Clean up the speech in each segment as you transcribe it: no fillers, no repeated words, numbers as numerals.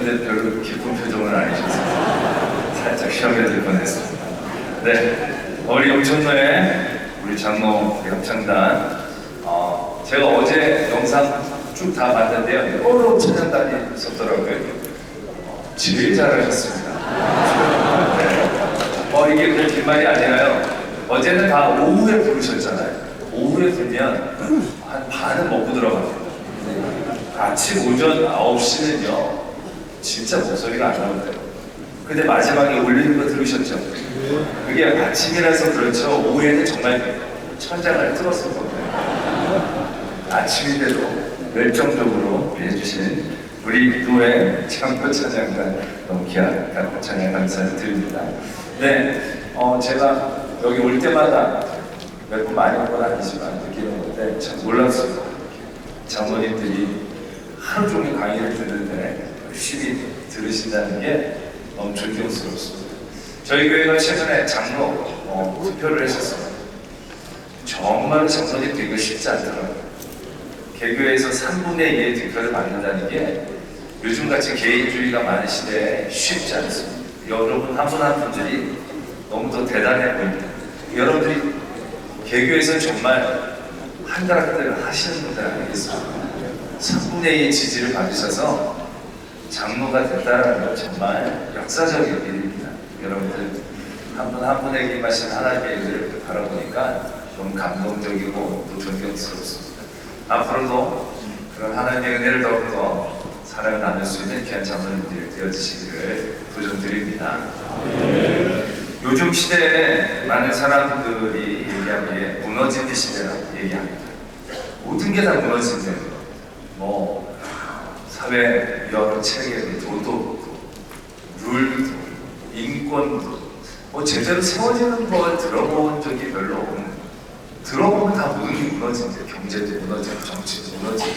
근데 별로 기쁜 표정은 아니셨어요. 살짝 시험해질 뻔했습니다. 네, 우리 영천로의 우리 장로 우리 합창단, 제가 어제 영상 쭉 다 봤는데요. 여러 찬양단이 있었더라고요. 제일 잘하셨습니다. 네. 이게 그냥 긴 말이 아니라요. 어제는 다 오후에 부르셨잖아요. 오후에 부르면 한 반은 먹고 들어갑니다. 아침 오전 9시는요 진짜 목소리가 안 나온대요. 근데 마지막에 올리는 거 들으셨죠? 그게 아침이라서 그렇죠. 오후에는 정말 천장을 뚫었을 겁니다. 아침인데도 열정적으로 해주신 우리 노예 창표 찬양단 너무 귀한 찬양 감사드립니다. 네, 제가 여기 올 때마다 몇 번 많이 온 건 아니지만 느끼는 건데 참 놀랍습니다. 장로님들이 하루 종일 강의를 듣는데 열심히 들으신다는 게 너무 존경스럽습니다. 저희 교회가 최근에 장로 투표를 했었어요. 정말 장로님들 이거 쉽지 않더라고요. 개교에서 3분의 2의 득표를 받는다는 게 요즘같이 개인주의가 많은 시대에 쉽지 않습니다. 여러분 한 분 한 분들이 너무 더 대단해 보입니다. 여러분들이 개교에서 정말 한가락들 하시는 분들 아니겠습니까? 3분의 2의 지지를 받으셔서 장로가 됐다는 건 정말 역사적인 일입니다. 여러분들 한 분 한 분에게 임하신 하나님의 일을 바라보니까 너무 감동적이고 또 존경스럽습니다. 앞으로도 그런 하나님의 은혜를 더욱더 사랑을 나눌 수 있는 귀한 장로님들이 되어주시기를 도전드립니다. 요즘 시대에 많은 사람들이 얘기하기에 무너지는 시대라고 얘기합니다. 모든 게 다 무너진대요. 사회 여러 체계도, 도덕도, 룰도, 인권도 제대로 세워지는 걸 들어본 적이 별로 없는, 들어보면 다 모든 게 무너진대요. 경제도 무너지고, 정치도 무너지고,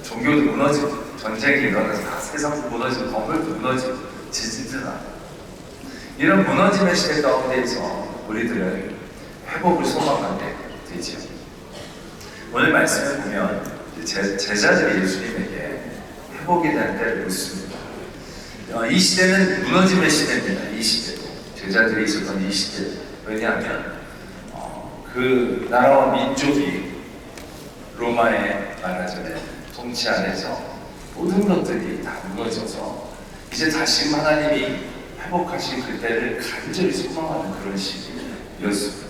종교도 무너지고, 전쟁이 일어나서 다 세상도 무너지고, 건물도 무너지고, 지진도 나고. 이런 무너짐의 시대 가운데에서 우리들은 회복을 소망하게 되죠. 오늘 말씀을 보면 제자들이 예수님에게 회복이 될 때를 묻습니다. 이 시대는 무너짐의 시대입니다. 이 시대도 제자들이 있었던 이 시대. 왜냐하면 그 나라와 민족이 로마의 말하자면 통치 안에서 모든 것들이 다 무너져서 이제 다시금 하나님이 회복하신 그때를 간절히 소망하는 그런 시기였습니다.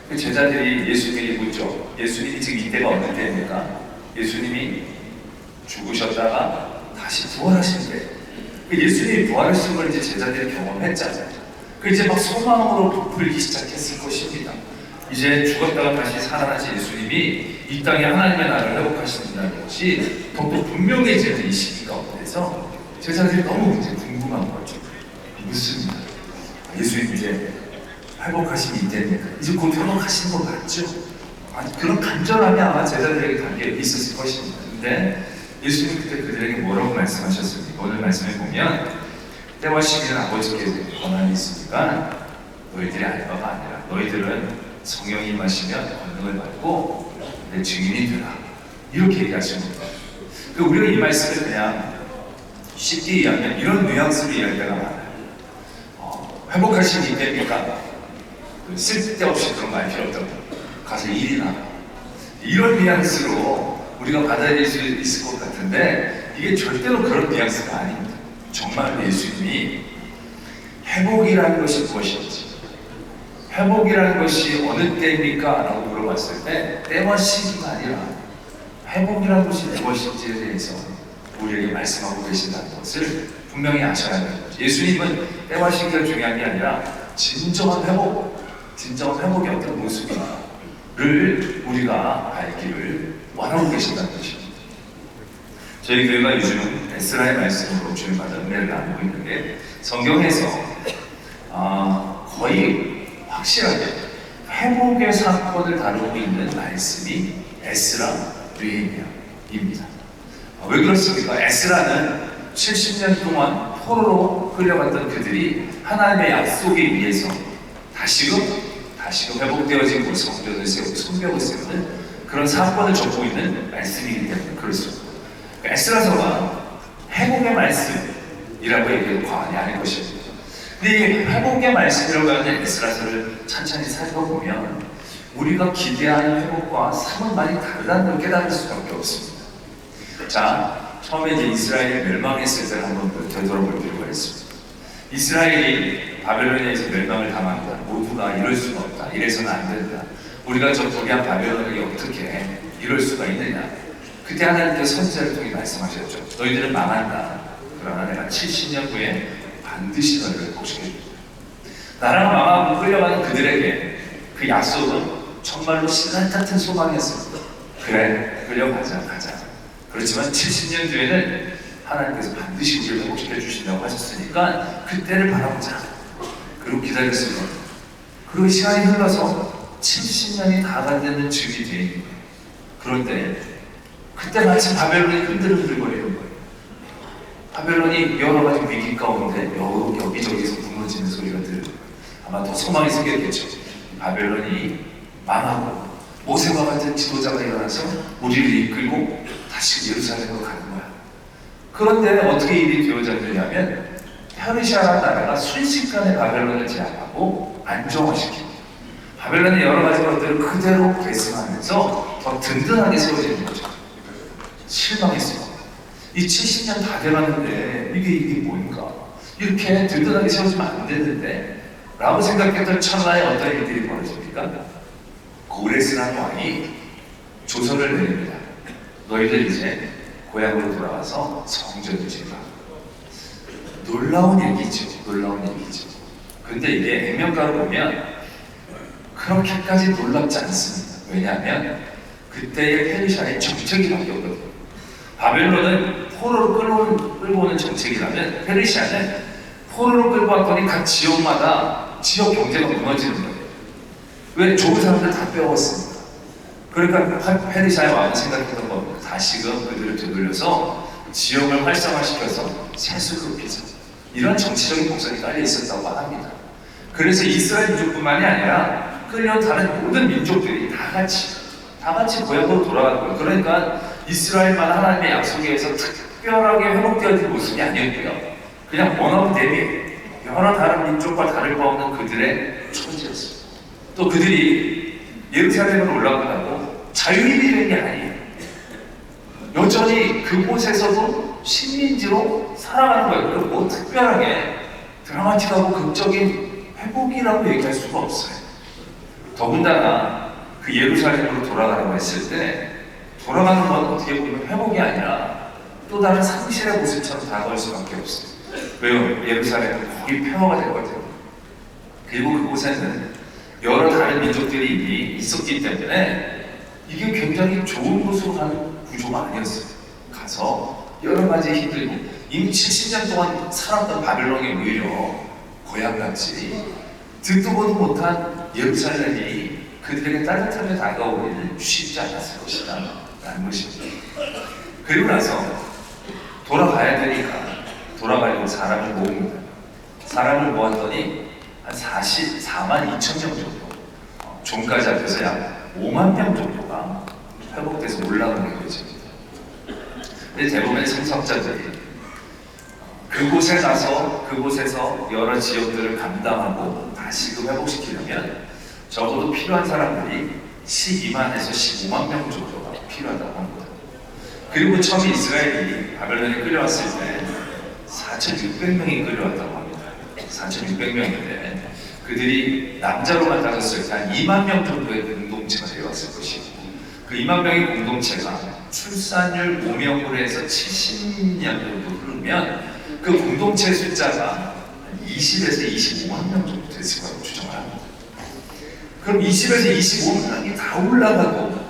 그 제자들이 예수님에게 묻죠. 예수님이 지금 이때가 어느 때입니까? 예수님이 죽으셨다가 다시 부활하신 때. 예수님이 부활하신 걸 이제 제자들이 경험했잖아요. 이제 막 소망으로 부풀기 시작했을 것입니다. 이제 죽었다가 다시 살아나신 예수님이 이 땅에 하나님의 나라를 회복하신다는 것이 더욱더 분명해지는 이 시기 가운데서 제자들이 너무 이제 궁금한 거죠. 묻습니다. 예수님 이제 회복하심이 이때입니까? 이제 곧 회복하신 거 맞죠? 그런 간절함이 아마 제자들에게 담겨 있었을 것입니다. 근데 예수님 그때 그들에게 뭐라고 말씀하셨습니까? 오늘 말씀을 보면 때와 시기는 아버지께 권한이 있으니까 너희들이 알 바가 아니라 너희들은 성령이 임하시면 권능을 받고 내 증인이 되라. 이렇게 얘기하신 겁니다. 우리가 이 말씀을 그냥 쉽게 이해하면 이런 뉘앙스로 이해할 때가 많아요. 회복하신 이때입니까? 쓸데없이 그런 말 필요 없다고. 가서 일이나. 이런 뉘앙스로 우리가 받아들일 수 있을 것 같은데 이게 절대로 그런 뉘앙스가 아닙니다. 정말 예수님이 회복이라는 것이 무엇인지, 회복이라는 것이 어느 때입니까? 라고 물어봤을 때 때와 시기가 아니라 회복이라는 것이 무엇인지에 대해서 우리에게 말씀하고 계신다는 것을 분명히 아셔야 하는 거죠. 예수님은 때와 시기가 중요한 게 아니라 진정한 회복의 어떤 모습인가를 우리가 알기를 원하고 계신다는 것입니다. 저희 교회가 요즘 에스라의 말씀으로 주님마다 은혜를 나누고 있는데 성경에서 거의 확실하게 회복의 사건을 다루고 있는 말씀이 에스라, 느헤미야입니다. 왜 그렇습니까? 에스라는 70년 동안 포로로 끌려갔던 그들이 하나님의 약속에 의해서 다시금 회복되어진 성전을 세우고 성벽을 세우는 그런 사건을 적고 있는 말씀이기 때문에 그렇습니다. 에스라서가 회복의 말씀, 이라고 얘기해도 과언이 아닐 것입니다. 근데 이 회복의 말씀이라고 하는 에스라서를 천천히 살펴보면 우리가 기대하는 회복과 사뭇 많이 다르다는 걸 깨달을 수밖에 없습니다. 자, 처음에 이제 이스라엘이 멸망했을 때를 한번 되돌아볼 필요가 있습니다. 이스라엘이 바벨론에서 멸망을 당합니다. 모두가 이럴 수가 없다. 이래서는 안 된다. 우리가 저 거대한 바벨론을 어떻게 이럴 수가 있느냐. 그때 하나님께서 선지자를 통해 말씀하셨죠. 너희들은 망한다. 그러나 내가 70년 후에 반드시 너희를 회복시켜준다. 나라가 망하고 끌려가는 그들에게 그 약속은 정말로 신랑 같은 소망이었습니다. 그래, 끌려가자, 가자. 그렇지만 70년 뒤에는 하나님께서 반드시 우리를 회복시켜 주신다고 하셨으니까 그때를 바라보자. 그리고 기다렸습니다. 그리고 시간이 흘러서 70년이 다 가는 즈음이 되어 있는 거예요. 그런데 그때 마치 바벨론이 흔들흔들거리는 거예요. 바벨론이 여러 가지 위기 가운데 여기저기서 무너지는 소리가 들려요. 아마 더 소망이 생겼겠죠. 바벨론이 망하고 모세와 같은 지도자가 일어나서 우리를 이끌고 다시 예루살렘으로 가는 거야. 그런데 어떻게 일이 되어졌느냐면 페르시아라는 나라가 순식간에 바벨론을 제압하고 안정화시키고 바벨론의 여러 가지 것들을 그대로 계승하면서 더 든든하게 세워지는 거죠. 실망했어요. 이 70년 다 돼가는데 이게 뭔가 이렇게 든든하게 세워지면 안 되는데 라고 생각했던 찰나에 어떤 일들이 벌어집니까? 고레스라는 왕이 조서를 내립니다. 너희들 이제 고향으로 돌아가서 성전을 지으라. 놀라운 얘기죠. 놀라운 얘기죠. 근데 이게 액면가로 보면 그렇게까지 놀랍지 않습니다. 왜냐하면 그때의 페르시아의 정책이 바뀌었거든요. 바벨론은 포로를 끌고 오는 정책이라면 페르시아는 포로를 끌고 왔더니 각 지역마다 지역 경제가 무너지는 거예요. 왜? 좋은 사람들 다 빼왔습니다. 그러니까 페르시아의 왕은 생각했던 겁니다. 다시금 그들을 되돌려서 지역을 활성화시켜서 세수를 높이자. 이런 정치적인 목적이 깔려 있었다고 합니다. 그래서 이스라엘 민족뿐만이 아니라 끌려 다른 모든 민족들이 다 같이 고향으로 돌아간 거예요. 그러니까 이스라엘만 하나님의 약속에 의해서 특별하게 회복되어진 모습이 아니었고요. 그냥 원업 대비 여러 다른 민족과 다를 바 없는 그들의 존재였어요. 또 그들이 예루살렘으로 올라간다고 자유인이 된 게 아니에요. 여전히 그곳에서도 식민지로 살아가는 거예요. 그리고 뭐 특별하게 드라마틱하고 극적인 회복이라고 얘기할 수가 없어요. 더군다나 그 예루살렘으로 돌아가라고 했을 때 돌아가는 건 어떻게 보면 회복이 아니라 또 다른 상실의 모습처럼 다가올 수밖에 없어요. 왜요? 예루살렘은 거의 폐허가 됐거든요. 그리고 그곳에는 여러 다른 민족들이 이미 있었기 때문에 이게 굉장히 좋은 곳으로 가는 구조가 아니었어요. 가서 여러 가지 힘들고 이미 70년 동안 살았던 바벨론이 오히려 고향같이 듣도 보도 못한 예루살렘이 그들에게 따뜻하게 다가오기는 쉽지 않았을 것이다 라는 것입니다. 그리고 나서 돌아가야 되니까 돌아가려고 사람을 모읍니다. 사람을 모았더니 한 44만 2천 명 정도, 종까지 합해서 약 5만 명 정도가 회복돼서 올라가게 되어집니다. 근데 대부분의 성석자들이 그곳에 가서 그곳에서 여러 지역들을 감당하고 다시금 회복시키려면 적어도 필요한 사람들이 12만에서 15만 명 정도가 필요하다고 합니다. 그리고 처음 이스라엘이 바벨론에 끌려왔을 때 4,600명이 끌려왔다고 합니다. 4,600명인데 그들이 남자로만 따졌을 때 한 2만 명 정도의 공동체가 되어왔을 것이고 그 2만 명의 공동체가 출산율 5명으로 해서 70년 정도 흐르면 그 공동체 숫자가 한 20에서 25만 명 정도 됐을 거라고 추정을 합니다. 그럼 20에서 25만 명이 다 올라가고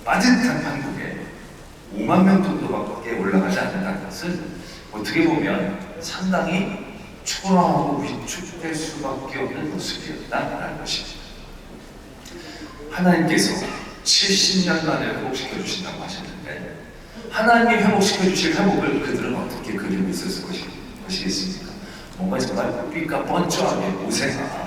빠듯한 한국에 5만 명 정도밖에 올라가지 않는다는 것은 어떻게 보면 상당히 초라하고 위축될 수밖에 없는 모습이었다는 것입니다. 하나님께서 70년 만에 회복시켜 주신다고 하셨는데 하나님이 회복시켜 주실 회복을 그들은 어떻게 그리고 있었을 것이겠습니까? 뭔가 정말 빛과 번쩍하게 모세가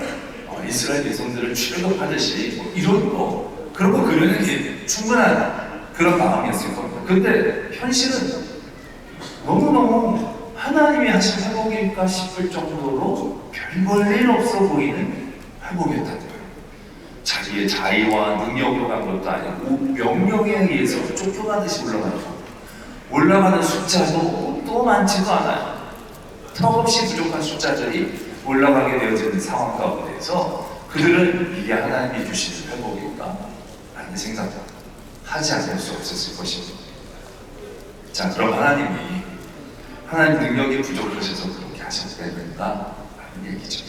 이스라엘 백성들을 출애굽하듯이 이런 거 그런 거 그리는 게 충분한 그런 마음이었을 겁니다. 근데 현실은 너무너무 하나님이 하신 회복일까 싶을 정도로 별 볼 일 없어 보이는 회복이었다는 거예요. 자기의 자의와 능력으로 간 것도 아니고 명령에 의해서 쫓겨가듯이 올라가는 숫자도 또 많지도 않아요. 턱없이 부족한 숫자들이 올라가게 되어지는 상황 가운데에서 그들은 이게 하나님이 주시는 회복일까? 라는 생각을 하지 않을 수 없었을 것입니다. 자, 그럼 하나님 능력이 부족하셔서 그렇게 하셨다는가? 라는 얘기죠.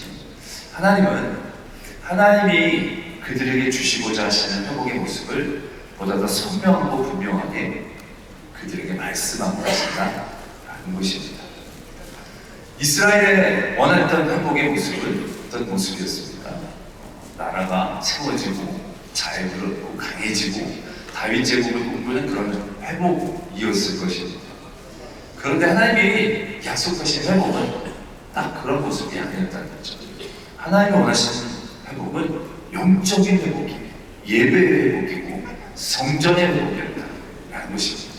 하나님이 그들에게 주시고자 하시는 회복의 모습을 보다 더 선명하고 분명하게 그들에게 말씀한 것이다 라는 것입니다. 이스라엘의 원했던 회복의 모습은 어떤 모습이었습니까? 나라가 세워지고 잘 그렇고 강해지고 다윗 제국을 꿈꾸는 그런 회복이었을 것입니다. 그런데 하나님이 약속하신 회복은 딱 그런 모습이 아니었다는 거죠. 하나님이 원하시는 회복은 영적인 회복이고 예배의 회복이고 성전의 회복이었다는 것입니다.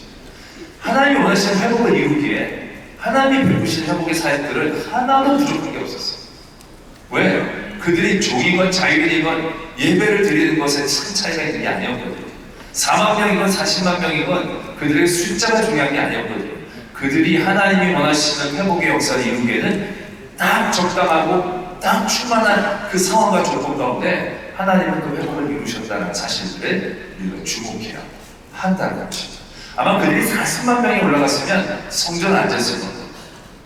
하나님이 원하시는 회복을 이루기에 하나님이 베푸신 회복의 사역들은 하나도 부족한 게 없었어요. 왜? 그들이 종이건 자유인이건 예배를 드리는 것에 큰 차이가 있는 게 아니었거든요. 4만 명이건 40만 명이건 그들의 숫자가 중요한 게 아니었거든요. 그들이 하나님이 원하시는 회복의 역사를 이루기에는 딱 적당하고 딱 충만한 그 상황과 조건 가운데 하나님은 그 회복을 이루셨다는 사실들에 우리가 주목해야 한다는 것입니다. 아마 그들이 40만 명이 올라갔으면 성전 앉았을 겁니다.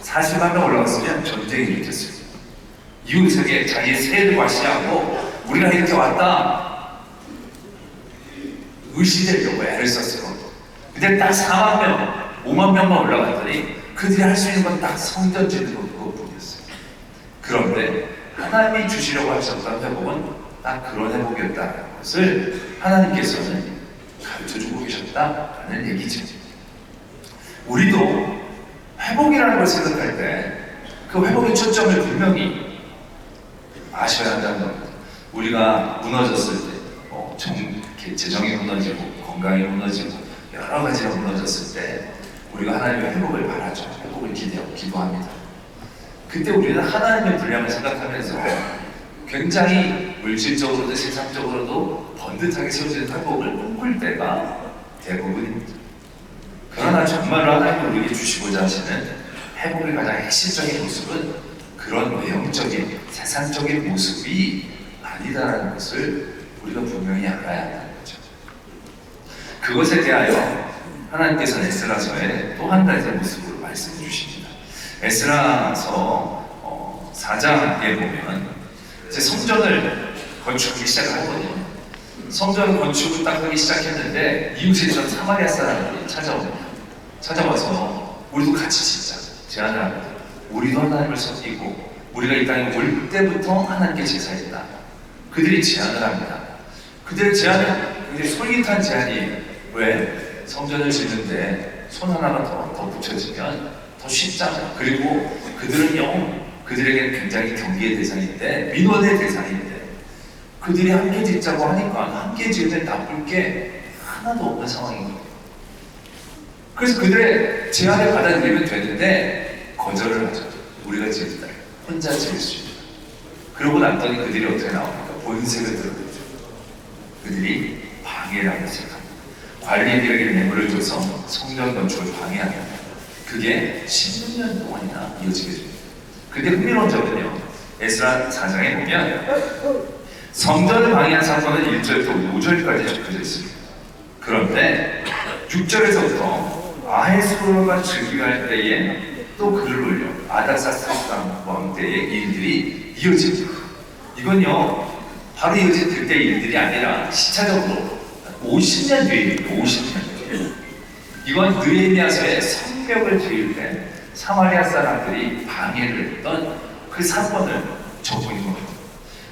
40만 명 올라갔으면 전쟁이 일으켰어요. 이웃에게 자기의 세를 과시하고 우리가 이렇게 왔다 의시되려고 애를 썼을 겁니다. 근데 딱 4만 명, 5만 명만 올라갔더니 그들이 할 수 있는 건 딱 성전 짓는 그것뿐이었어요. 그런데 하나님이 주시려고 하셨던 회복은 딱 그런 회복이었다는 것을 하나님께서는 가르쳐주고 계셨다라는 얘기죠. 우리도 회복이라는 걸 생각할 때 그 회복의 초점을 분명히 아셔야 한다는 겁니다. 우리가 무너졌을 때 재정이 무너지고 건강이 무너지고 여러 가지가 무너졌을 때 우리가 하나님의 회복을 바라죠. 회복을 기도합니다. 그때 우리는 하나님의 분량을 생각하면서 굉장히 물질적으로도 세상적으로도 번듯하게 세워지는 회복을 꿈꿀 때가 대부분입니다. 그러나 정말로 하나님이 우리에게 주시고자 하시는 회복의 가장 핵심적인 모습은 그런 외형적인 세상적인 모습이 아니다라는 것을 우리가 분명히 알아야 한다는 거죠. 그것에 대하여 하나님께서는 에스라서의 또 한 가지 모습으로 말씀해 주십니다. 에스라서 4장에 보면 이제 성전을 건축하기 시작하거든요. 성전 건축을 딱 하기 시작했는데 이웃에 있던 사마리아 사람들이 찾아와서 우리도 같이 짓자 제안을 합니다. 우리도 하나님을 섬기고 우리가 이 땅에 올 때부터 하나님께 제사했다. 그들이 제안을 합니다. 그들의 제안은 굉장히 솔깃한 제안이에요. 왜? 성전을 짓는데 손 하나만 더 붙여지면 더 쉽잖아요. 그리고 그들은 그들에게는 굉장히 경계의 대상인데 민원의 대상인데 그들이 함께 짓자고 하니까 함께 지으면 나쁠 게 하나도 없는 상황인 거예요. 그래서 그들의 제안을 받아들이면 되는데 거절을 하죠. 우리가 지었다. 혼자 지을 수 있다. 그러고 났더니 그들이 어떻게 나옵니까? 본색을 드러내죠. 그들이 방해를 하기 시작합니다. 관리인들에게 뇌물을 줘서 성전 건축을 방해합니다. 그게 16년 동안이나 이어지게 됩니다. 근데 흥미로운 점은요, 에스라 4장에 보면 성전을 방해한 사건은 1절부터 5절까지 적혀져 있습니다. 그런데 6절에서부터 아하스로가 즉위할 때에 또 그를 올려 아닥사스다 왕 때의 일들이 이어집니다. 이건요 바로 이어진 그때의 일들이 아니라 시차적으로 50년 뒤입니다. 50년 뒤. 이건 느헤미야서의 성벽을 지을 때 사마리아 사람들이 방해를 했던 그 사건을 적고 있는 겁니다.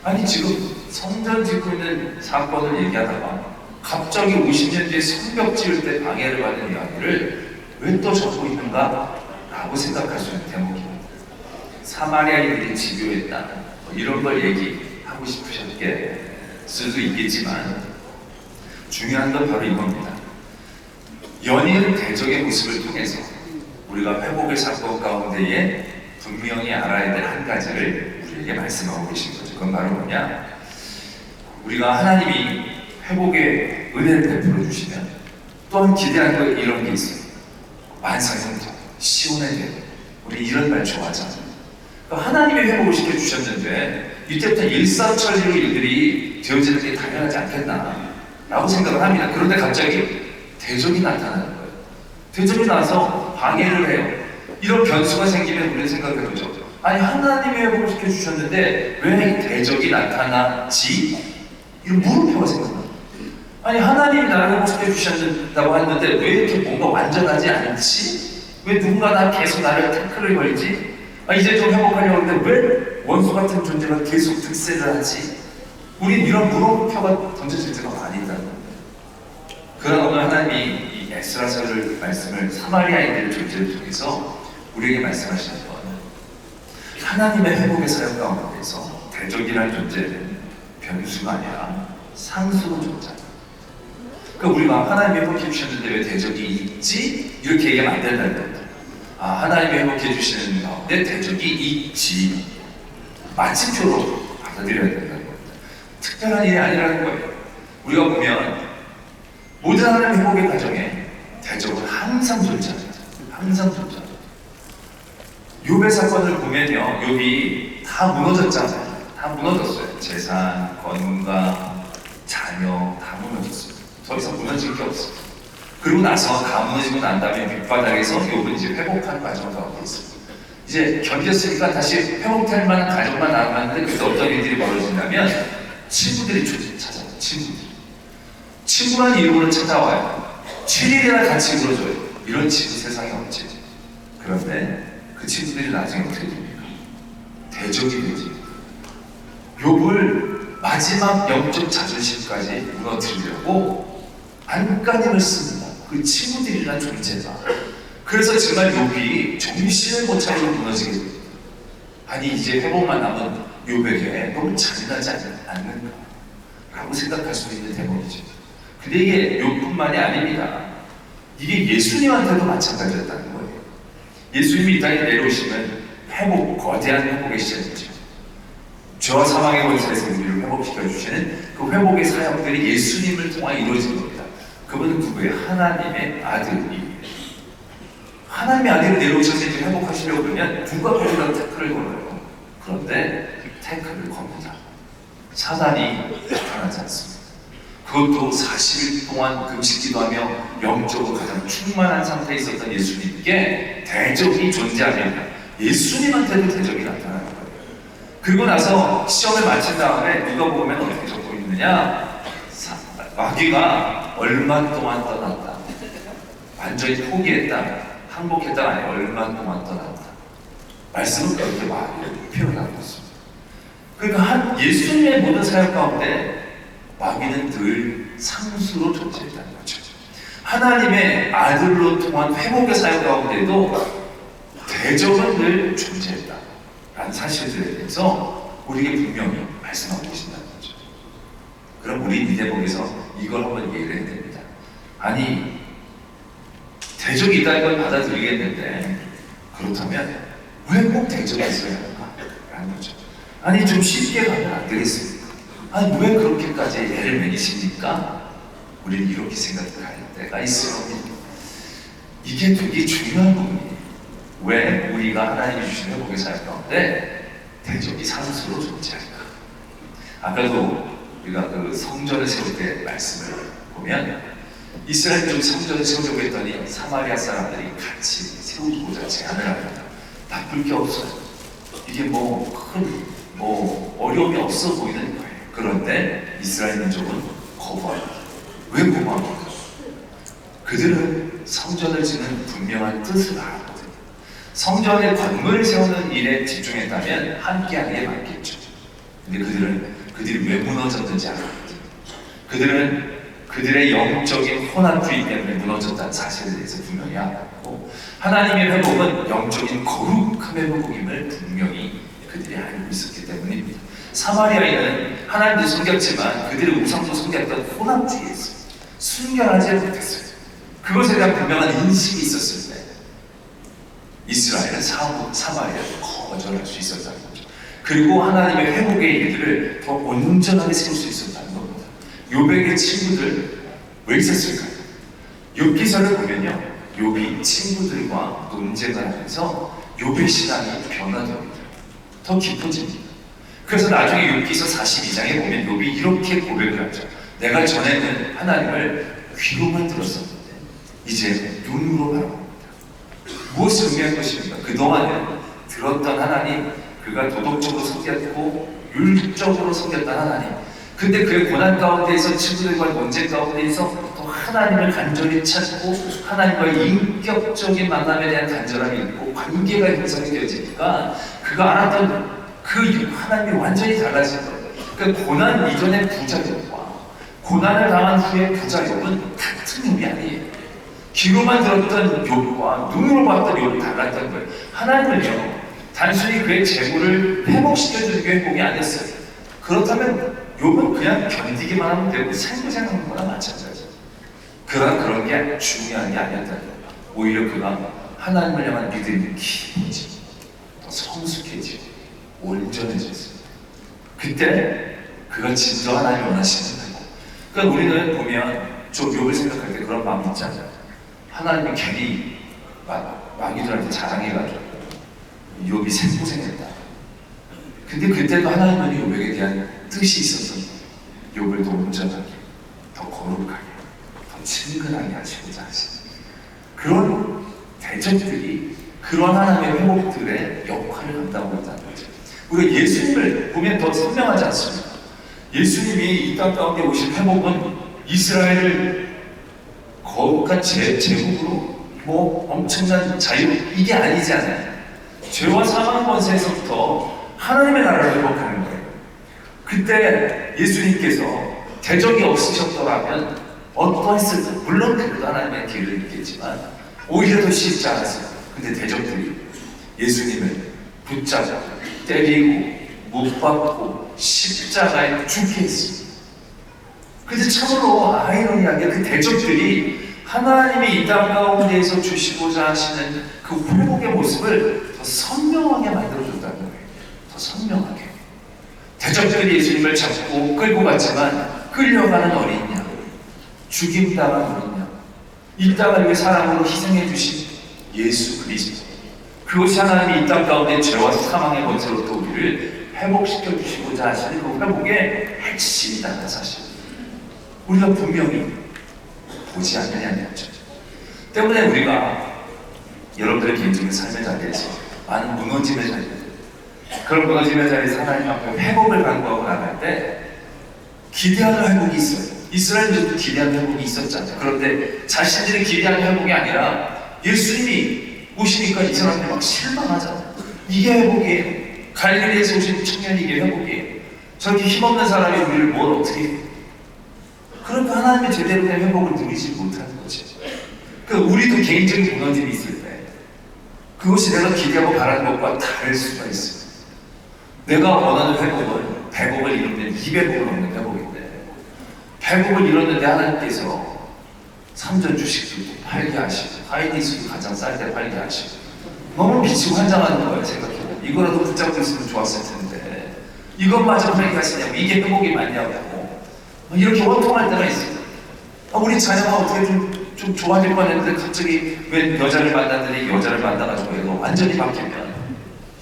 아니 지금 성전 짓고 있는 사건을 얘기하다가 갑자기 50년 뒤에 성벽 지을 때 방해를 받는 이야기를 왜 또 적고 있는가? 라고 생각할 수 있는 대목입니다. 사마리아인들이 집요했다 이런 걸 얘기하고 싶으셨게 수도 있겠지만 중요한 건 바로 이겁니다. 연인 대적의 모습을 통해서 우리가 회복의 사건 가운데에 분명히 알아야 될 한 가지를 우리에게 말씀하고 계신 거죠. 그건 바로 뭐냐? 우리가 하나님이 회복의 은혜를 베풀어 주시면 또한 기대하는 거 이런 게 있어요. 만사형통, 시온의 대. 우리 이런 말 좋아하잖아요. 그러니까 하나님의 회복을 시켜주셨는데 이때부터 일사천리로 일들이 되어지는 게 당연하지 않겠나 라고 생각을 합니다. 그런데 갑자기 대적이 나타나는 거예요. 대적이 나서 방해를 해요. 이런 변수가 생기면 우리는 생각해보죠. 아니 하나님의 회복을 시켜주셨는데 왜 대적이 나타나지? 이런 물음표가 생각나요. 아니 하나님이 나를 회복시켜주셨다고 했는데 왜 이렇게 뭔가 완전하지 않지? 왜 누군가 나 계속 나를 태클을 걸지? 이제 좀 회복하려고 하는데 왜 원수 같은 존재가 계속 득세를 하지? 우린 이런 물음표가 던져질 때가 많이 있다는 겁니다. 그러나 오늘 하나님이 이 에스라서를 말씀을 사마리아인들의 존재를 통해서 우리에게 말씀하시는 건 하나님의 회복의 사역 가운데서 대적이라는 존재는 변수가 아니라 상수로 존재합니다. 그러니까 우리가 하나님이 회복해 주셨는데 왜 대적이 있지? 이렇게 얘기하면 안 된다는 겁니다. 하나님이 회복해 주시는 가운데 대적이 있지. 마침표로 받아들여야 된다는 겁니다. 특별한 일이 아니라는 거예요. 우리가 보면 모든 하나님의 회복의 과정에 대적은 항상 존재합니다. 항상 존재합니다. 욥의 사건을 보면요, 욥이 다 무너졌잖아요. 다 무너졌어요. 재산, 건강, 자녀 다 무너졌어요. 더 이상 무너질 게 없어요. 그리고 나서 다 무너지고 난 다음에 밑바닥에서 욥은 이제 회복하는 과정을 가고 있어요. 이제 견뎠으니까 다시 회복될 만한 가정만 남았는데 그때 어떤 일들이 벌어진다면 친구들이 찾아와요. 친구라는 이름으로 찾아와요. 7일이나 같이 울어줘요. 이런 친구 세상에 없지. 그런데 그 친구들이 나중에 어떻게 됩니까? 대적이 되지. 욥을 마지막 영적 자존심까지 무너뜨리려고 안간힘을 씁니다. 그 친구들이란 존재가. 그래서 정말 욥이 정신을 못 차리고 무너지게 됩니다. 아니 이제 회복만 남은 욥에게 너무 잔인하지 않는가 라고 생각할 수 있는 대목이죠. 근데 이게 욥뿐만이 아닙니다. 이게 예수님한테도 마찬가지였다는 거예요. 예수님이 이 땅에 내려오시면 거대한 회복의 시작이죠. 죄와 사망의 권세에서 우리를 회복시켜 주시는 그 회복의 사역들이 예수님을 통해 이루어진 겁니다. 그분은 누구예요? 하나님의 아들이. 하나님의 아들이 내려오셔서 이제 회복하시려고 그러면 누가 거기다 태클을 걸어요. 그런데 태클을 겁니다. 사단이 나타나지 않습니다. 그것도 40일 동안 금식 기도하며 영적으로 가장 충만한 상태에 있었던 예수님께 대적이 존재하면 예수님한테도 대적이 나타나는 거예요. 그리고 나서 시험을 마친 다음에 누가 보면 어떻게 적고 있느냐? 마귀가 얼마 동안 떠났다. 완전히 포기했다. 항복했다가 아니라 얼마 동안 떠났다. 말씀은 그렇게 마귀를 표현하고 있습니다. 그러니까 예수님의 모든 사역 가운데 마귀는 늘 상수로 존재했다는 거죠. 하나님의 아들로 통한 회복의 사역 가운데도 대적은 늘 존재했다라는 사실들에 대해서 우리에게 분명히 말씀하고 계신다는 거죠. 그럼 우리 이 대목에서 이걸 한번 이해를 해야 됩니다. 아니 대적이 있다는 걸 받아들이겠는데 그렇다면 왜 꼭 대적이 있어야 하는가? 라는 거죠. 아니 좀 쉽게 가면 안 되겠습니까? 아니 왜 그렇게까지 애를 먹이십니까? 우리는 이렇게 생각할 때가 있어요. 이게 되게 중요한 부분이에요. 왜 우리가 하나님이 주신 회복의 사역 가운데 대적이 상수로 존재할까? 아까도 우리가 그 성전을 세울 때 말씀을 보면 이스라엘이 성전을 세우려고 했더니 사마리아 사람들이 같이 세우고자 제안을 합니다. 나쁠 게 없어요. 이게 큰 어려움이 없어 보이는 거예요. 그런데 이스라엘 민족은 거부합니다. 왜 거부합니까? 그들은 성전을 짓는 분명한 뜻을 알았거든요. 성전의 건물을 세우는 일에 집중했다면 함께하는 게 맞겠죠. 근데 그들이 왜 무너졌는지 알았거든요. 그들은 그들의 영적인 혼합주의 때문에 무너졌다는 사실에 대해서 분명히 알았고 하나님의 회복은 영적인 거룩함의 회복임을 분명히 그들이 알고 있었기 때문입니다. 사마리아인은 하나님도 섬겼지만 그들의 우상도 섬겼던 혼합주의에 있습니다. 순결하지 못했어요. 그것에 대한 분명한 인식이 있었을 때 이스라엘은 사마리아를 거절할 수 있었다는 거죠. 그리고 하나님의 회복의 일들을 더 온전하게 세울 수 있었다는 겁니다. 욥에게 친구들 왜 있었을까요? 욥기서를 보면요, 욥이 친구들과 논쟁을 하면서 욥의 신앙이 변화됩니다. 더 깊어집니다. 그래서 나중에 욥기서 42장에 보면 욥이 이렇게 고백을 하죠. 내가 전에는 하나님을 귀로만 들었었는데 이제 눈으로 바라봅니다. 무엇을 의미한 것입니까? 그동안은 들었던 하나님, 그가 도덕적으로 섬겼고 율적으로 섬겼던 하나님, 근데 그의 고난 가운데에서 친구들과의 논쟁 가운데에서 또 하나님을 간절히 찾고 하나님과의 인격적인 만남에 대한 간절함이 있고 관계가 형성이 되어지니까 그가 알았던 그 하나님이 완전히 달라진 거예요. 그러니까 고난 이전의 부자력과 고난을 당한 후의 부자력은 같은 의미 아니에요. 귀로만 들었던 욥과 눈으로 봤던 욥은 달랐던 거예요. 하나님은요, 단순히 그의 재물을 회복시켜주는 게 회복이 아니었어요. 그렇다면 욥은 그냥 견디기만 하면 되고 생고생하는 거나 마찬가지예요. 그러나 그런 게 중요한 게 아니었다는 거예요. 오히려 그가 하나님을 향한 믿음이 깊어지고 더 성숙해지고 온전해졌습니다. 그때 그가 진짜 하나님을 원하시는 거예요. 그러니까 우리는 보면 좀 욥을 생각할 때 그런 마음이 있잖아요. 하나님이 괜히 마귀들한테 자랑해가지고 욥이 생고생했다. 근데 그때도 하나님은 욥에게 대한 뜻이 있어서 욥을 더 온전하게, 더 거룩하게, 더 친근하게 하시고자 하시는 그런 대적들이 그런 하나님의 회복들의 역할을 감당하고 있다는 거죠. 우리가 예수님을 보면 더 선명하지 않습니까? 예수님이 이 땅 가운데 오신 회복은 이스라엘을 거룩한 제국으로 엄청난 자유, 이게 아니잖아요. 죄와 사망 권세에서부터 하나님의 나라를 회복하는 거예요. 그때 예수님께서 대적이 없으셨더라면 어떠했을까? 물론 그래도 하나님의 길을 있겠지만 오히려 더 쉽지 않았어요. 근데 대적들이 예수님을 붙잡고 때리고 못 박고 십자가에 죽게 했습니다. 근데 참으로 아이러니하게 그 대적들이 하나님이 이 땅 가운데에서 주시고자 하시는 그 회복의 모습을 더 선명하게 만들어줬다는 거예요. 더 선명하게. 대적들이 예수님을 잡고 끌고 갔지만 끌려가는 어린 양, 죽임당한 어린 양, 이 땅을 위해 사랑으로 희생해 주신 예수 그리스도, 그것이 하나님이 이 땅 가운데 죄와 사망의 권세로부터 우리를 회복시켜 주시고자 하시는 그 회복의 핵심이라는 사실, 우리가 분명히 보지 않느냐는 거죠. 때문에 우리가 여러분들의 개인적인 삶의 자리에서 많은 무너짐의 자리, 그런 무너짐의 자리에서 하나님 앞에 회복을 간구하고 나갈 때 기대하는 회복이 있어요. 이스라엘도 기대하는 회복이 있었잖아요. 그런데 자신들이 기대하는 회복이 아니라 예수님이 오시니까 이 사람들이 막 실망하잖아요. 이게 회복이에요. 갈릴리에서 오신 청년이 이게 회복이에요. 저렇게 힘없는 사람이 우리를 뭘 어떻게 해요? 그러니까 하나님의 제대로 된 회복을 누리지 못하는 거지. 그러니까 우리도 개인적인 무너짐이 있을 때 그것이 내가 기대하고 바라는 것과 다를 수가 있어요. 내가 원하는 회복은 100억을 이루면 200억을 넘는 회복인데 100억을 이뤘는데 하나님께서 삼전 주식도 팔게 하시고 하이디스도 가장 쌀 때 팔게 하시고 너무 미치고 환장하는 거예요. 생각해보면 이거라도 붙잡고 있으면 좋았을 텐데 이것마저 팔게 하시냐고, 이게 회복이 맞냐고 이렇게 원통할 때가 있어요. 우리 자녀가 어떻게 좀 좋아질 뻔했는데 갑자기 왜 여자를 만났더니 여자를 만나가지고 얘가 완전히 바뀌면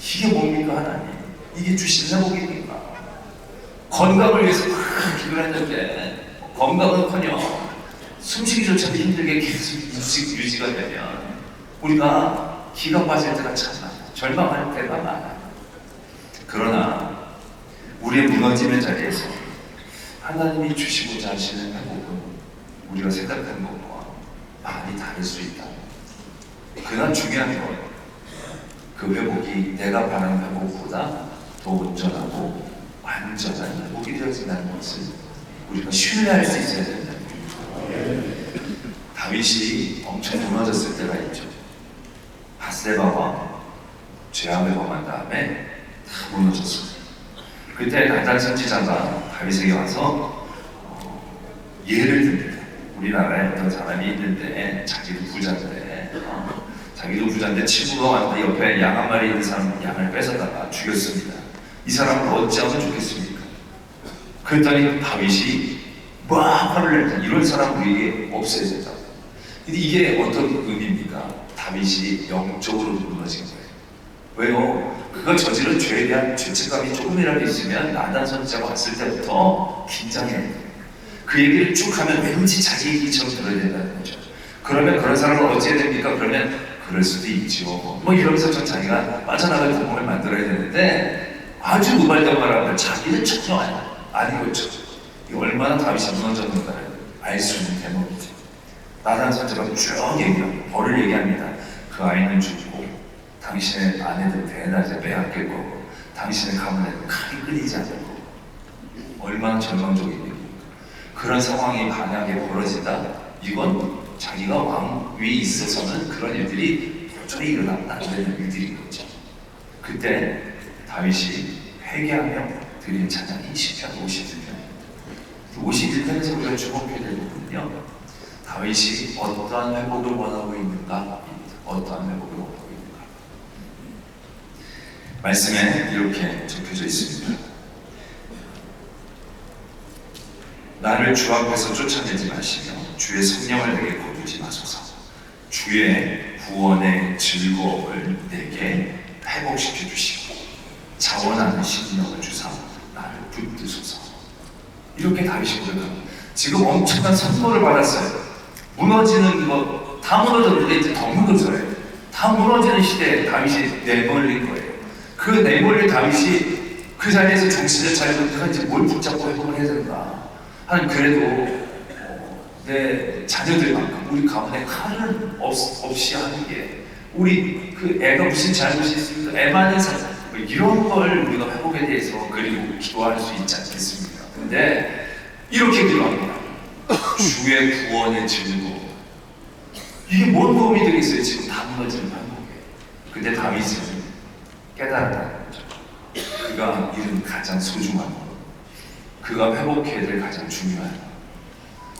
이게 뭡니까 하나님? 이게 주신 회복입니까? 건강을 위해서 막 기도를 했는데 건강은커녕 숨쉬기조차도 힘들게 계속 유지가 되면 우리가 기가 빠질 때가 참 많아요. 절망할 때가 많아요. 그러나 우리의 무너짐의 자리에서 하나님이 주시고자 하시는 회복은 우리가 생각하는 것과 많이 다를 수 있다. 그러나 중요한 건 그 회복이 내가 바라는 회복보다 더 온전하고 완전한 회복이 되어진다는 것을 우리가 신뢰할 수 있어야 된다는 거예요. 다윗이 엄청 무너졌을 때가 있죠. 밧세바와 죄악을 범한 다음에 다 무너졌어요. 그때 나단 선지자가 다윗에게 와서 예를 듭니다. 우리나라에 어떤 사람이 있는데 자기도 부자인데 자기도 부자인데 친구가 왔는데 옆에 양 한 마리 있는 사람 양을 뺏어다가 죽였습니다. 이 사람을 어찌하면 좋겠습니까? 그랬더니 다윗이 막 화를 냈다. 이런 사람 우리에게 없어야 된다. 근데 이게 어떤 의미입니까? 다윗이 영적으로 무너진 거예요. 왜요? 그가 저지른 죄에 대한 죄책감이 조금이라도 있으면 나단 선지자가 왔을 때부터 긴장해요. 그 얘기를 쭉 하면 왠지 자기 얘기처럼 들어야 된다는 거죠. 그러면 그런 사람을 어찌해야 됩니까? 그러면 그럴 수도 있죠. 뭐 이러면서 전 자기가 빠져나갈 구멍을 만들어야 되는데 아주 우발적으로 자기는 전혀 아니겠죠. 얼마나 다윗이 무너졌는가를 알 수 있는 대목이죠. 나단 선지자가 쭉 얘기합니다. 벌을 얘기합니다. 그 아이는 죽고 당신의 아내들 대낮에 빼앗길 거고 당신의 가문에는 칼이 끊이지 않을 거고. 얼마나 절망적인 얘기입니까? 그런 상황이 만약에 벌어진다, 이건 자기가 왕 위에 있어서는 그런 일들이 도저히 일어나면 안 되는 일들인 거죠. 그때 다윗이 회개하며 드린 찬양이 시편 51편. 51편에서 우리가 주목해야 될 부분은요, 다윗이 어떠한 회복을 원하고 있는가, 어떠한 회복을 원하고 있는가. 말씀에 이렇게 적혀져 있습니다. 나를 주 앞에서 쫓아내지 마시며 주의 성령을 내게 거두지 마소서. 주의 구원의 즐거움을 내게 회복시켜 주시고 자원하는 심령을 주사 나를 붙드소서. 이렇게 다윗이 고백합니다. 지금 엄청난 선물을 받았어요. 무너지는 것 다 무너졌는데 이제 더 무너져요. 다 무너지는 시대에 다윗이 내몰린 거예요. 그 내몰린 다윗이 그 자리에서 정신을 차리고 내가 이제 뭘 붙잡고 회복을 해야 되는가. 하는, 그래도 내 자녀들만큼 우리 가문에 칼은 없이 하는 게, 우리 그 애가 무슨 잘못이 있습니까? 애 많은 사람, 뭐 이런 걸 우리가 회복에 대해서 그리고 기도할 수 있지 않겠습니까? 근데 이렇게 기도합니다. 주의 구원의 즐거움. 이게 뭔 도움이 되겠어요? 지금 다 무너지는 회복에. 근데 다윗은 깨달았다는 거죠. 그가 잃은 가장 소중한 것, 그가 회복해야 될 가장 중요한 것.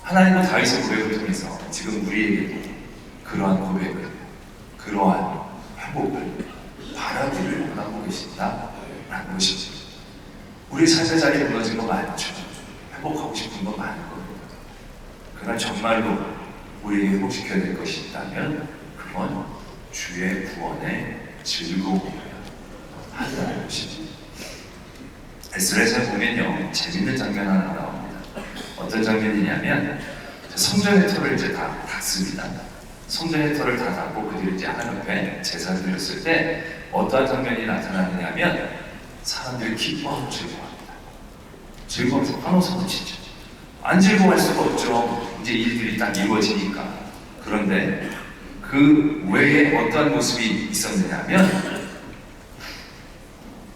하나님은 다윗의 고백을 통해서 지금 우리에게도 그러한 고백을, 그러한 회복을 바라기를 원하고 계신다라는 것이죠. 우리 삶의 자리에 무너진 거 많죠. 회복하고 싶은 거 많은 겁니다. 그러나 정말로 우리에게 회복시켜야 될 것이 있다면 그건 주의 구원의 즐거움이어야 한다는 것이죠. 에스라에서 보면요, 재밌는 장면 하나 나옵니다. 어떤 장면이냐면 성전의 터를 이제 다 닫습니다. 성전의 터를 다 닫고 그들이 이제 하나님 앞에 제사를 드렸을 때 어떠한 장면이 나타나느냐면 사람들이 기뻐하고 즐거워합니다. 즐거워서 환호성을 치죠. 안 즐거워할 수가 없죠. 이제 일들이 딱 이루어지니까. 그런데 그 외에 어떠한 모습이 있었느냐면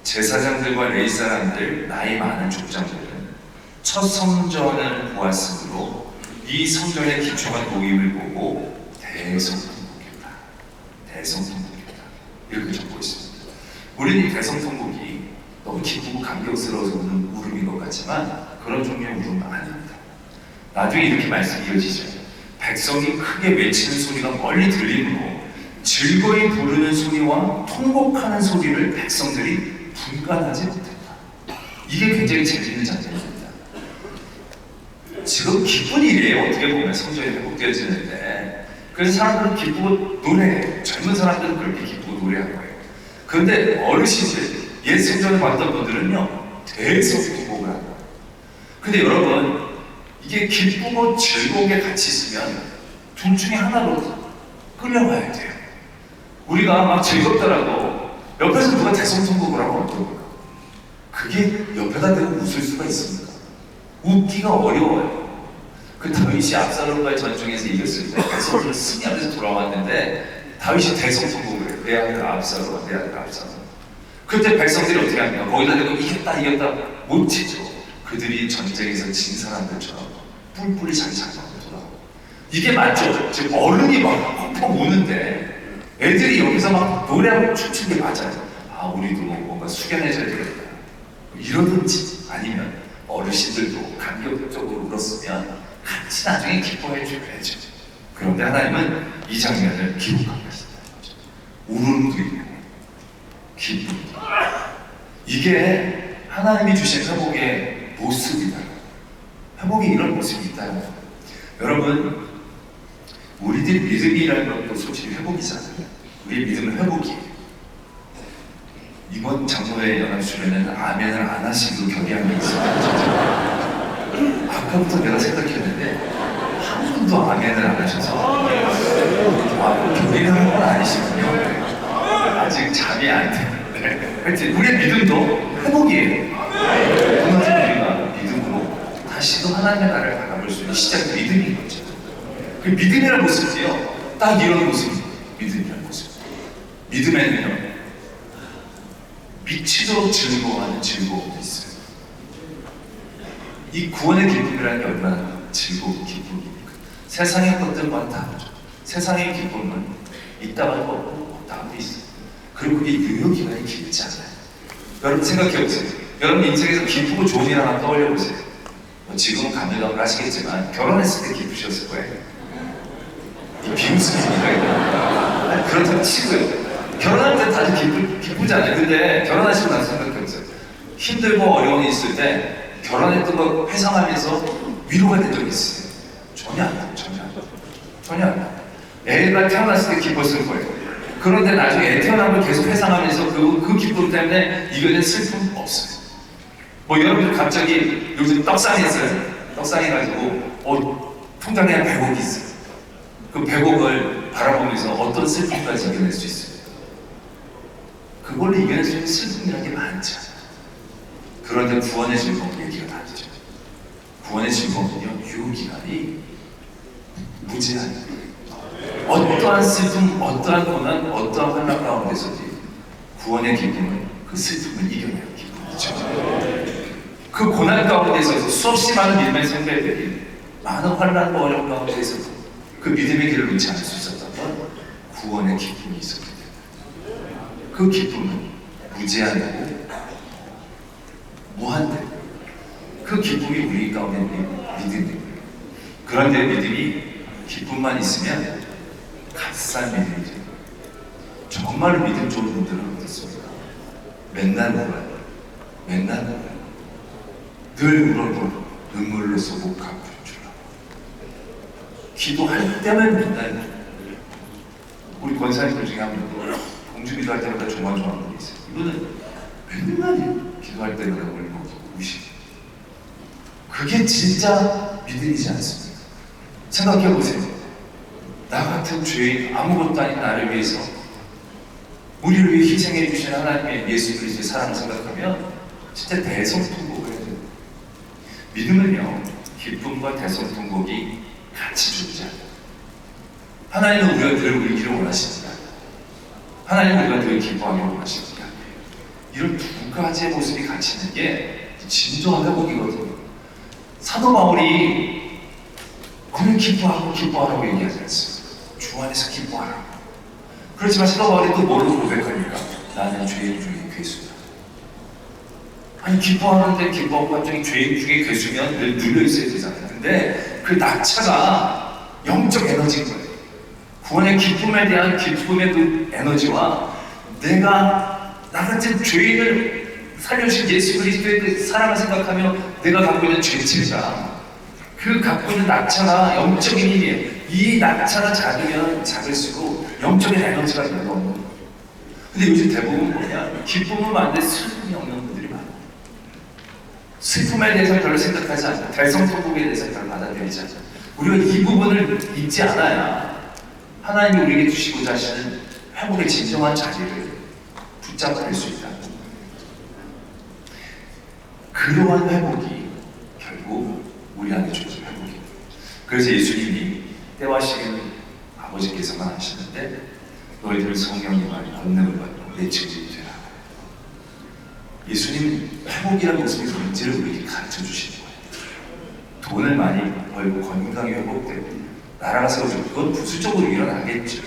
제사장들과 레위 사람들, 나이 많은 족장들은 첫 성전을 보았으므로 이 성전의 기초가 놓임을 보고 대성통곡했다. 대성통곡했다. 이렇게 적고 있습니다. 우리는 이 대성통곡이 너무 기쁘고 감격스러워서 우는 울음인 것 같지만 그런 종류의 울음은 아닙니다. 나중에 이렇게 말씀이 이어지죠. 백성이 크게 외치는 소리가 멀리 들리므로 즐거이 부르는 소리와 통곡하는 소리를 백성들이 분간하지 못했다. 이게 굉장히 재밌는 장면입니다. 지금 기쁜 일이에요. 어떻게 보면 성전이 회복되어지는데, 그래서 사람들은 기쁘고 노래해요. 젊은 사람들은 그렇게 기쁘고 노래한 거예요. 그런데 어르신들, 옛 성전을 봤던 분들은요, 대성통곡을 한 거예요. 근데 여러분, 이게 기쁘고 즐거운 게 같이 있으면 둘 중에 하나로 끌려가야 돼요. 우리가 막 즐겁더라도 옆에서 누가 대성통곡을 하면 어떡합니까? 그게 옆에다 대고 웃을 수가 있습니까? 웃기가 어려워요. 그 다윗이 압살롬과의 전쟁에서 이겼을 때 백성들을 승리하면서 돌아왔는데 다윗이 대성통곡을 해요. 내 아들 압살롬, 내 아들 압살롬. 그때 백성들이 어떻게 합니까? 거기다 대고 이겼다 못 치죠. 그들이 전쟁에서 진 사람들처럼 뿔뿔이 자기 장막으로 돌아오고. 이게 맞죠? 지금 어른이 막 펑펑 우는데 애들이 여기서 막 노래하고 춤추는 게 맞아요. 아, 우리도 뭔가 숙연해져야 되겠다. 이러든지 아니면 어르신들도 감격적으로 울었으면 같이 나중에 기뻐해 줘야죠. 그런데 하나님은 이 장면을 기록한 것이다. 울음도 있고 기쁨도 있고. 이게 하나님이 주신 회복의 모습이다. 회복이 이런 모습이 있다. 여러분, 우리들 믿음이라는 것도 솔직히 회복이잖아요. 우리의 믿음은 회복이에요. 이번 장로회 연합수련회는 아멘을 안 하시고 결의한 게 있어요. 아까부터 내가 생각했는데 한 분도 아멘을 안 하셔서 결의를 한 건 아니시군요. 아직 잠이 안 드는데 하여튼 우리의 믿음도 회복이에요. 무너진 우리가 믿음으로 다시 또 하나님의 나라를 바라볼 수 있는 시작이 믿음인 거죠. 그 믿음이라는 모습이요, 딱 이런 모습이에요. 믿음이라는 모습. 믿음에는요, 미치도록 즐거워하는 즐거움도 있어요. 이 구원의 기쁨이라는 게 얼마나 즐거운 기쁨입니까? 세상의 것들과는 다르죠. 세상의 기쁨은 있다가 없고 없다가 있어요. 그리고 그게 유효기간이 길지 않아요. 여러분 생각해보세요. 여러분 인생에서 기쁘고 좋은 일 하나 떠올려보세요. 지금은 감회감을 하시겠지만 결혼했을 때 기쁘셨을 거예요. 이 비웃음입니까? 그렇다고 치고요. 결혼할 때 다들 기쁘잖아요. 근데 결혼하시고 나서 생각해보세요. 힘들고 어려움이 있을 때 결혼했던 거 회상하면서 위로가 된 적이 있어요. 전혀 안 돼요. 전혀 안 돼요. 애가 태어났을 때 기뻤을 거예요. 그런데 나중에 애 태어난 걸 계속 회상하면서 그 기쁨 때문에 이겨낸 슬픔 없어요. 뭐 여러분들 갑자기 요즘 떡상했어요. 떡상해가지고 통장에 100억이 있어요. 그 100억을 바라보면서 어떤 슬픔까지 이겨낼 수 있어요. 그걸로 이겨낼 수 있는 슬픔이라는 게 많지 않아요. 그런데 구원의 즐거움은 얘기가 다르죠. 구원의 즐거움은요, 유효기간이 무제한이에요. 어떠한 슬픔, 어떠한 고난, 어떠한 환난 가운데서도 구원의 기쁨은 그 슬픔을 이겨내는 기쁨이죠. 그 고난 가운데서 수없이 많은 믿음의 선배들이 많은 환난과 어려움 가운데서도 그 믿음의 길을 놓지 않을 수 있었던 건 구원의 기쁨이 있었기 때문에. 그 기쁨은 무제한이고 무한대고, 그 기쁨이 우리 가운데 믿음이에요. 그런데 믿음이 기쁨만 있으면 값싼 믿음이죠. 정말로 믿음 좋은 분들은 어떻습니까? 맨날 울어요. 맨날 울어요. 늘 울어도 눈물로서 못 갚을 줄 알아요. 기도할 때만 맨날 우리 권사님들 중에 한 분, 공주기도 할 때마다 조마조마한 분이 있어요. 이분은 맨날 기도할 때마다 울고 우시고. 그게 진짜 믿음이지 않습니까? 생각해보세요. 나 같은 죄인, 아무것도 아닌 나를 위해서 우리를 위해 희생해 주신 하나님의 예수 그리스도의 사랑을 생각하면 진짜 대성통곡을 해야 돼요. 믿음은요, 기쁨과 대성통곡이 같이 존재합니다. 하나님은 우리가 늘 울기를 원하십니다. 하나님은 우리가 늘 기뻐하기를 원하십니다. 이런 두 가지의 모습이 같이 있는 게 진정한 회복이거든요. 사도 바울이 오늘 기뻐하라고 얘기하지 않습니다. 주 안에서 기뻐하라고. 그렇지만 사도 바울이 또 뭐로 고백합니까? 나는 죄인 중에 괴수다. 아니, 기뻐하는데 기뻐하고 갑자기 죄인 중에 괴수면 늘 눌려있어야 되잖아요. 근데 그 낙차가 영적 에너지인 거예요. 구원의 기쁨에 대한 기쁨의 그 에너지와 내가 나 같은 죄인을 살려주신 예수 그리스도의 그 사랑을 생각하며 내가 갖고 있는 죄책감, 그 갖고 있는 낙차가 영적인 힘이에요. 이 낙차가 작으면 작을수록 영적인 에너지가 늘어나는 거예요. 근데 요즘 대부분 뭐냐? 기쁨은 많은데 슬픔이 없는 분들이 많아요. 슬픔에 대해서 별로 생각하지 않아요. 대성통곡에 대해서 별로 받아들이지 않아요. 우리가 이 부분을 잊지 않아야 하나님이 우리에게 주시고자 하시는 회복의 진정한 자리를 붙잡을 수 있다. 그러한 회복이 결국 우리 안에 주어진 회복입니다. 그래서 예수님이 때와 시기는 아버지께서만 하시는데 너희들 성령님을 권능을 받고 내 증인이 되라. 예수님은 회복이라는 모습의 본질을 우리에게 가르쳐 주시는 거예요. 돈을 많이 벌고 건강이 회복되고 나라가 세워지고 그건 부수적으로 일어나겠죠.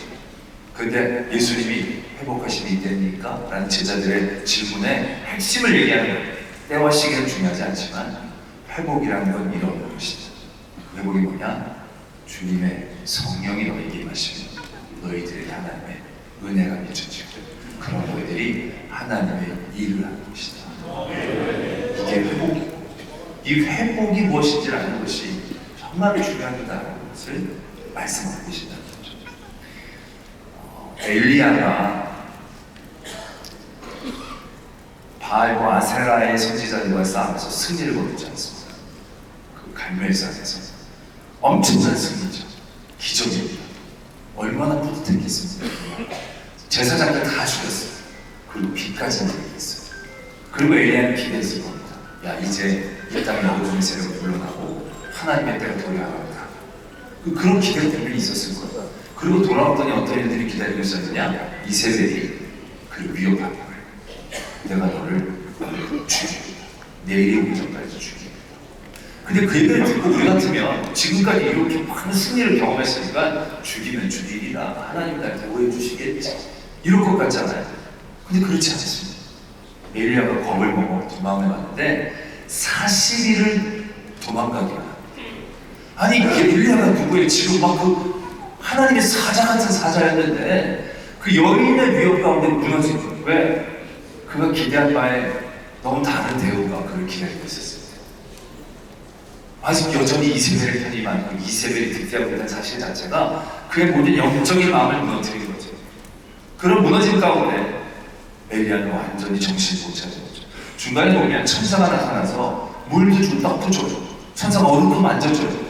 그런데 예수님이 회복하심이 이때입니까? 라는 제자들의 질문에 핵심을 얘기하는 거예요. 때와 시기는 중요하지 않지만 회복이라는 건 이런 것이다. 회복이 뭐냐? 주님의 성령이 너희에게 임하시면 너희들에게 하나님의 은혜가 미쳐지고 그런 너희들이 하나님의 일을 하는 것이다. 이게 회복이고 이 회복이 무엇인지 아는 것이 정말 중요하다는 것을 말씀하고 계신다는 거죠. 엘리야가 바알과 아세라의 선지자들과 싸워서 승리를 거두지 않습니다. 그 갈멜산에서 엄청난 승리죠. 기적입니다. 얼마나 뿌듯했겠습니까? 제사장들 다 죽였어요. 그리고 비까지 내리겠어요. 그리고 엘리야는 기대했을 겁니다. 야, 이제 이 땅에 어둠의 세력을 물러나고 하나님의 때가 도래하겠다. 그런 기대가 분명히 있었을 거예요. 그리고 돌아왔더니 어떤 일들이 기다리고 있었느냐? 이세벨이 그를 위협하는 거예요. 내가 너를 죽이겠다. 내일이 오기 전까지 죽이겠다. 근데 그 얘기를 듣고 우리 같으면 지금까지 이렇게 많은 승리를 경험했으니까 죽이면 죽이리라. 하나님 나한테 오해 주시겠지. 이럴 것 같잖아요. 근데 그렇지 않습니다. 엘리야가 겁을 먹어 도망을 갔는데 40일을 도망가기만 합니다. 아니 엘리야가 누구예요? 지금 막 그 하나님의 사자 같은 사자였는데 그 여인의 위협 가운데 무너진 거예요. 왜? 그가 기대한 바에 너무 다른 대우가 그를 기다리고 있었어요. 아직 여전히 이세벨의 편이 많고 이세벨이 득대하고 있다는 사실 자체가 그의 모든 영적인 마음을 무너뜨린 거죠. 그런 무너진 가운데 엘리야는 완전히 정신을 못 차린 거죠. 중간에 보면 천사가 나타나서 물도 주고 떡도 줘요. 천사가 얼굴도 만져줘요.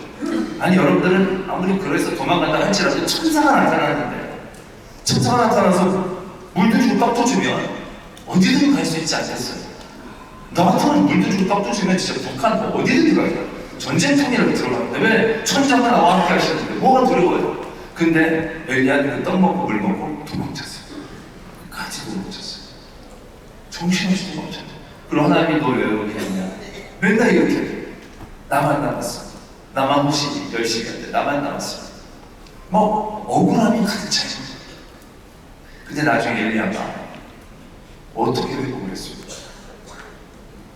아니 여러분들은 아무리 그래서 도망간다 할지라도 천사가 나타나는데 천사가 나타나서 물도 주고 떡도 주면 어디든 갈 수 있지 않겠어요? 나 같으면 물도 주고 떡도 주면 진짜 북한 어디든 가요. 전쟁통이라고 들어가는데 왜 천사가 나와 함께 하시는데 뭐가 두려워요? 근데 엘리야는 그 떡 먹고 물 먹고 도망쳤어요. 까지 도망쳤어요. 정신없이 도망쳤어요. 그럼 하나님이 너 왜 여기 있냐? 맨날 이렇게 해. 나만 남았어. 나만 혹시 10시간인데 나만 남았어. 뭐 억울함이 가득 차죠. 근데 나중에 엘리야가 어떻게 회복을 했습니까?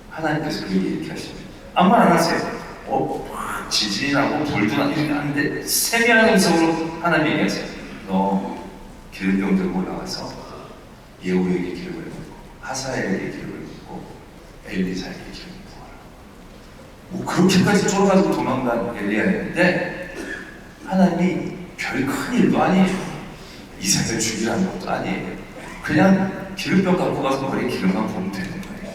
하나님께서 그에게 이렇게 하십니다. 아무 말 안 하세요. 지진이 나고 불도 나는데 세미한 음성으로 하나님이 얘기하세요. 너 기름병 들고 나가서 예후에게 기름을 붓고 하사엘에게 기름을 붓고 엘리사에게 기름을 부어라. 뭐 그렇게까지 쫄아가지고 도망간 엘리야였는데 하나님이 별 큰 일도 아니에요. 이삭을 죽이라는 것도 아니에요. 그냥 기름병 갖고 가서 머리에 기름만 부으면 되는 거예요.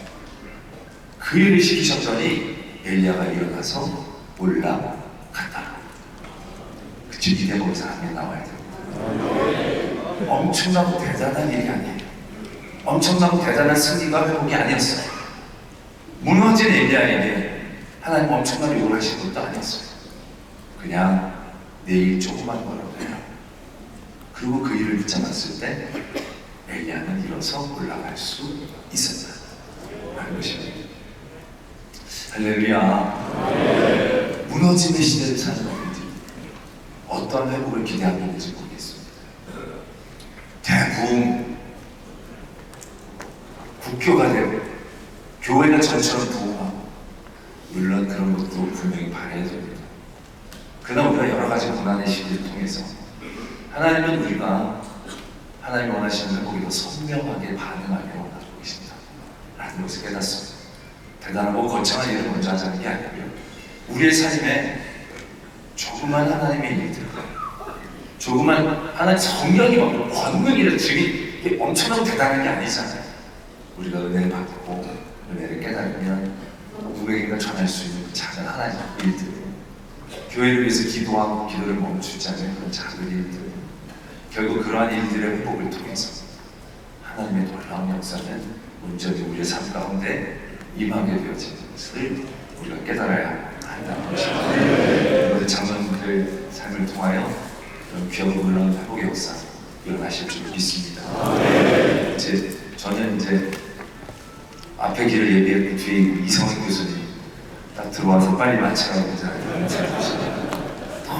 그 일을 시키셨더니 엘리야가 일어나서 올라갔다. 그 준비된 거기서 한명 나와야 됩니다. 엄청나고 대단한 일이 아니에요. 엄청나고 대단한 승리가 회복이 아니었어요. 무너진 엘리야에게 하나님 엄청난 요구를 하신 것도 아니었어요. 그냥 내일 조금만 걸어도 해요. 그리고 그 일을 붙잡았을 때 엘리야는 일어서 올라갈 수 있었다 하는 것입니다. 할렐루야. 무너짐의 시대를 사는 우리들이 어떤 회복을 기대하고 있는지 모르겠습니다. 대부흥, 국교가 되고 교회가 전처럼 부흥하고 물론 그런 것도 분명히 바라야 됩니다. 그러나 우리가 여러 가지 고난의 시대를 통해서 하나님은 우리가 하나님 원하시는 회복이 더 선명하게 반응하게 원하고 계십니다 라는 것을 깨닫습니다. 대단하고 거창한 일을 먼저 하자는 게 아니고요. 우리의 삶에 조그만 하나님의 일들, 조그만 하나님 성경이 막 권능이라는 증이 엄청나고 대단한 게 아니잖아요. 우리가 은혜를 받고 은혜를 깨달으면 누구에게나 전할 수 있는 그 작은 하나님의 일들, 교회를 위해서 기도하고 기도를 멈추지 않는 그런 작은 일들, 결국 그러한 일들의 회복을 통해서 하나님의 놀라운 역사는 온전히 우리의 삶 가운데 임하게 되어지는 것을 우리가 깨달아야 한다는 것입니다. 모든 장로님들 삶을 통하여 그런 귀하고 놀라운 회복의 역사 일어나실 줄 믿습니다. 이제 저는 앞에 길을 얘기했고 뒤에 이성희 교수님 딱 들어와서 빨리 마치라고 하잖아요.